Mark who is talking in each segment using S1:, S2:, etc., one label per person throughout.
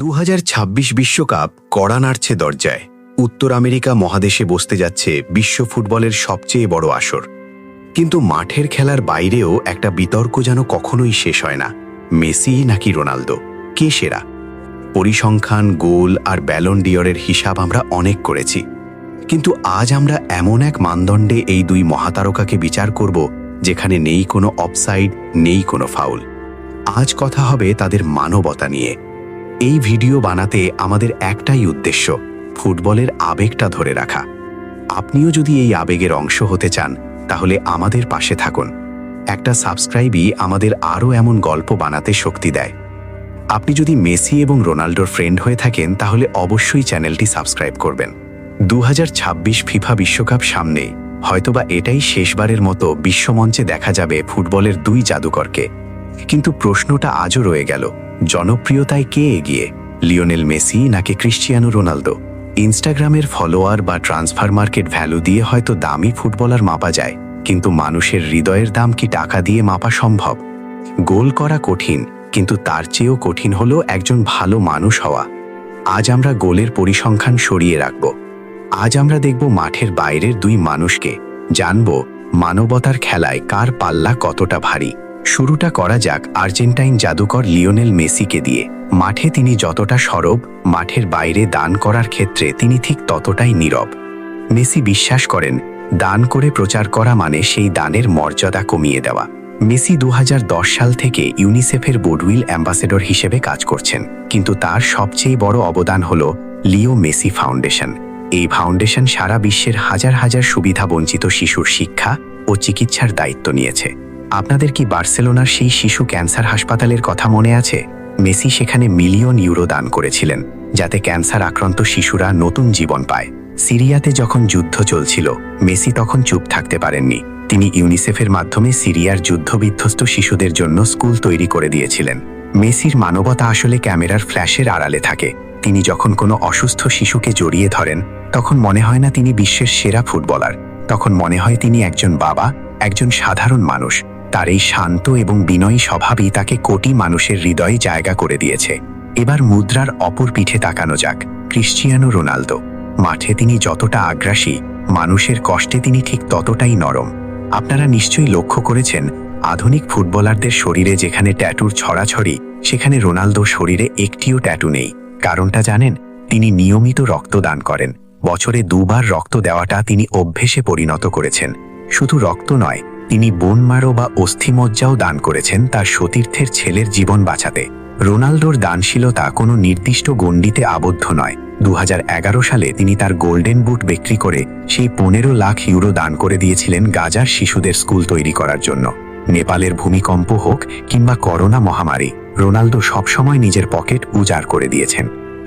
S1: 2026 বিশ্বকাপ কড়া নাড়ছে দরজায়। উত্তর আমেরিকা মহাদেশে বসতে যাচ্ছে বিশ্ব ফুটবলের সবচেয়ে বড় আসর। কিন্তু মাঠের খেলার বাইরেও একটা বিতর্ক যেন কখনোই শেষ হয় না। মেসি নাকি রোনালদো, কে সেরা? পরিসংখ্যান, গোল আর ব্যালন ডিওরের হিসাব আমরা অনেক করেছি, কিন্তু আজ আমরা এমন এক মানদণ্ডে এই দুই মহাতারকাকে বিচার করব যেখানে নেই কোনো অফসাইড, নেই কোনো ফাউল। আজ কথা হবে তাদের মানবতা নিয়ে। এই ভিডিও বানাতে আমাদের একটাই উদ্দেশ্য, ফুটবলের আবেগটা ধরে রাখা। আপনিও যদি এই আবেগের অংশ হতে চান তাহলে আমাদের পাশে থাকুন। একটা সাবস্ক্রাইবই আমাদের আরও এমন গল্প বানাতে শক্তি দেয়। আপনি যদি মেসি এবং রোনাল্ডোর ফ্রেন্ড হয়ে থাকেন তাহলে অবশ্যই চ্যানেলটি সাবস্ক্রাইব করবেন। 2026 ফিফা বিশ্বকাপ সামনেই, হয়তোবা এটাই শেষবারের মতো বিশ্বমঞ্চে দেখা যাবে ফুটবলের দুই জাদুকরকে। কিন্তু প্রশ্নটা আজও রয়ে গেল, জনপ্রিয়তায় কে এগিয়ে, লিওনেল মেসি নাকি ক্রিশ্চিয়ানো রোনালদো? ইনস্টাগ্রামের ফলোয়ার বা ট্রান্সফার মার্কেট ভ্যালু দিয়ে হয়তো দামি ফুটবলার মাপা যায়, কিন্তু মানুষের হৃদয়ের দাম কি টাকা দিয়ে মাপা সম্ভব? গোল করা কঠিন, কিন্তু তার চেয়েও কঠিন হলো একজন ভালো মানুষ হওয়া। আজ আমরা গোলের পরিসংখ্যান সরিয়ে রাখব। আজ আমরা দেখব মাঠের বাইরের দুই মানুষকে, জানব মানবতার খেলায় কার পাল্লা কতটা ভারী। শুরুটা করা যাক আর্জেন্টাইন জাদুকর লিওনেল মেসিকে দিয়ে। মাঠে তিনি যতটা সরব, মাঠের বাইরে দান করার ক্ষেত্রে তিনি ঠিক ততটাই নীরব। মেসি বিশ্বাস করেন, দান করে প্রচার করা মানে সেই দানের মর্যাদা কমিয়ে দেওয়া। মেসি 2010 সাল থেকে ইউনিসেফের গুডউইল অ্যাম্বাসেডর হিসেবে কাজ করছেন, কিন্তু তার সবচেয়ে বড় অবদান হল লিও মেসি ফাউন্ডেশন। এই ফাউন্ডেশন সারা বিশ্বের হাজার হাজার সুবিধাবঞ্চিত শিশুর শিক্ষা ও চিকিৎসার দায়িত্ব নিয়েছে। আপনাদের কি বার্সেলোনার সেই শিশু ক্যান্সার হাসপাতালের কথা মনে আছে? মেসি সেখানে মিলিয়ন ইউরো দান করেছিলেন যাতে ক্যান্সার আক্রান্ত শিশুরা নতুন জীবন পায়। সিরিয়াতে যখন যুদ্ধ চলছিল, মেসি তখন চুপ থাকতে পারেননি। তিনি ইউনিসেফের মাধ্যমে সিরিয়ার যুদ্ধবিধ্বস্ত শিশুদের জন্য স্কুল তৈরি করে দিয়েছিলেন। মেসির মানবতা আসলে ক্যামেরার ফ্ল্যাশের আড়ালে থাকে। তিনি যখন কোনো অসুস্থ শিশুকে জড়িয়ে ধরেন, তখন মনে হয় না তিনি বিশ্বের সেরা ফুটবলার, তখন মনে হয় তিনি একজন বাবা, একজন সাধারণ মানুষ। তার এই শান্ত এবং বিনয়ী স্বভাবই তাকে কোটি মানুষের হৃদয়ে জায়গা করে দিয়েছে। এবার মুদ্রার অপর পিঠে তাকানো যাক, ক্রিশ্চিয়ানো রোনালদো। মাঠে তিনি যতটা আগ্রাসী, মানুষের কষ্টে তিনি ঠিক ততটাই নরম। আপনারা নিশ্চয়ই লক্ষ্য করেছেন, আধুনিক ফুটবলারদের শরীরে যেখানে ট্যাটুর ছড়াছড়ি, সেখানে রোনালদোর শরীরে একটিও ট্যাটু নেই। কারণটা জানেন? তিনি নিয়মিত রক্তদান করেন। বছরে 2 বার রক্ত দেওয়াটা তিনি অভ্যেসে পরিণত করেছেন। শুধু রক্ত নয়, তিনি বোন মারো বা অস্থিমজ্জাও দান করেছেন তার সতীর্থের ছেলের জীবন বাঁচাতে। রোনালদোর দানশীলতা কোনো নির্দিষ্ট গণ্ডিতে আবদ্ধ নয়। 2011 সালে তিনি তার গোল্ডেন বুট বিক্রি করে সেই 15 লাখ ইউরো দান করে দিয়েছিলেন গাজার শিশুদের স্কুল তৈরি করার জন্য। নেপালের ভূমিকম্প হোক কিংবা করোনা মহামারী, রোনালদো সবসময় নিজের পকেট উজাড় করে দিয়েছেন।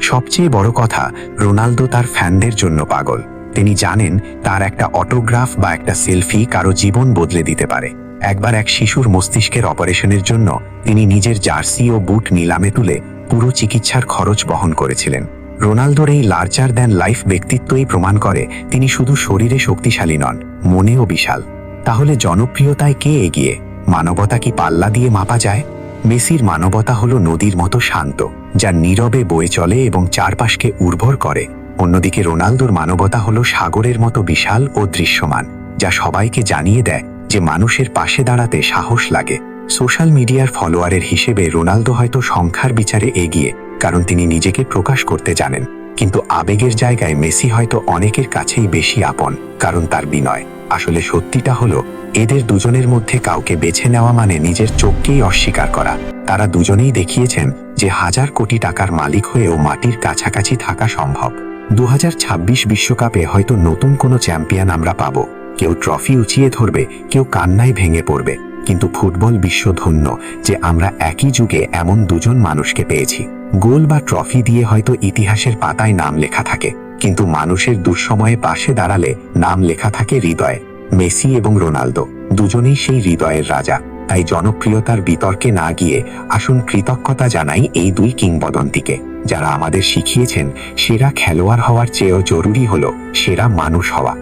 S1: সবচেয়ে বড় কথা, রোনালদো তার ফ্যানদের জন্য পাগল। তিনি জানেন তার একটা অটোগ্রাফ বা একটা সেলফি কারো জীবন বদলে দিতে পারে। একবার এক শিশুর মস্তিষ্কের অপারেশনের জন্য তিনি নিজের জার্সি ও বুট নিলামে তুলে পুরো চিকিৎসার খরচ বহন করেছিলেন। রোনালদোর এই লার্জার দ্যান লাইফ ব্যক্তিত্বই প্রমাণ করে তিনি শুধু শরীরে শক্তিশালী নন, মনেও বিশাল। তাহলে জনপ্রিয়তায় কে এগিয়ে? মানবতা কি পাল্লা দিয়ে মাপা যায়? মেসির মানবতা হলো নদীর মতো শান্ত, যা নীরবে বয়ে চলে এবং চারপাশকে উর্বর করে। অন্যদিকে রোনালদোর মানবতা হলো সাগরের মতো বিশাল ও দৃশ্যমান, যা সবাইকে জানিয়ে দেয় যে মানুষের পাশে দাঁড়াতে সাহস লাগে। সোশ্যাল মিডিয়ার ফলোয়ারের হিসেবে রোনালদো হয়তো সংখ্যার বিচারে এগিয়ে, কারণ তিনি নিজেকে প্রকাশ করতে জানেন। কিন্তু আবেগের জায়গায় মেসি হয়তো অনেকের কাছেই বেশি আপন, কারণ তার বিনয়। আসলে সত্যিটা হলো, এদের দুজনের মধ্যে কাউকে বেছে নেওয়া মানে নিজের চোখকেই অস্বীকার করা। তারা দুজনেই দেখিয়েছেন যে 1000 কোটি টাকার মালিক হয়েও মাটির কাছাকাছি থাকা সম্ভব। 2026 বিশ্বকাপে হয়তো নতুন কোনো চ্যাম্পিয়ন আমরা পাবো। কেউ ট্রফি উঁচিয়ে ধরবে, কেউ কান্নায় ভেঙে পড়বে, কিন্তু ফুটবল বিশ্ব ধন্য যে আমরা একই যুগে এমন দুজন মানুষকে পেয়েছি। গোল বা ট্রফি দিয়ে হয়তো ইতিহাসের পাতায় নাম লেখা থাকে, কিন্তু মানুষের দুঃসময়ে পাশে দাঁড়ালে নাম লেখা থাকে হৃদয়ে। মেসি এবং রোনালদো দুজনেই সেই হৃদয়ের রাজা। তাই জনপ্রিয়তার বিতর্কে না গিয়ে আসুন কৃতজ্ঞতা জানাই এই দুই কিংবদন্তিকে, যারা আমাদের শিখিয়েছেন সেরা খেলোয়াড় হওয়ার চেয়েও জরুরি হলো সেরা মানুষ হওয়া।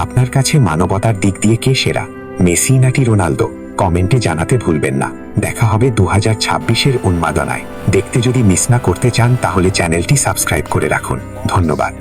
S1: আপনার কাছে মানবতার দিক দিয়ে কে সেরা, মেসি নাকি রোনালদো? কমেন্টে জানাতে ভুলবেন না।
S2: দেখা হবে 2026-এর উন্মাদনায়। দেখতে যদি মিস না করতে চান তাহলে চ্যানেলটি সাবস্ক্রাইব করে রাখুন। ধন্যবাদ।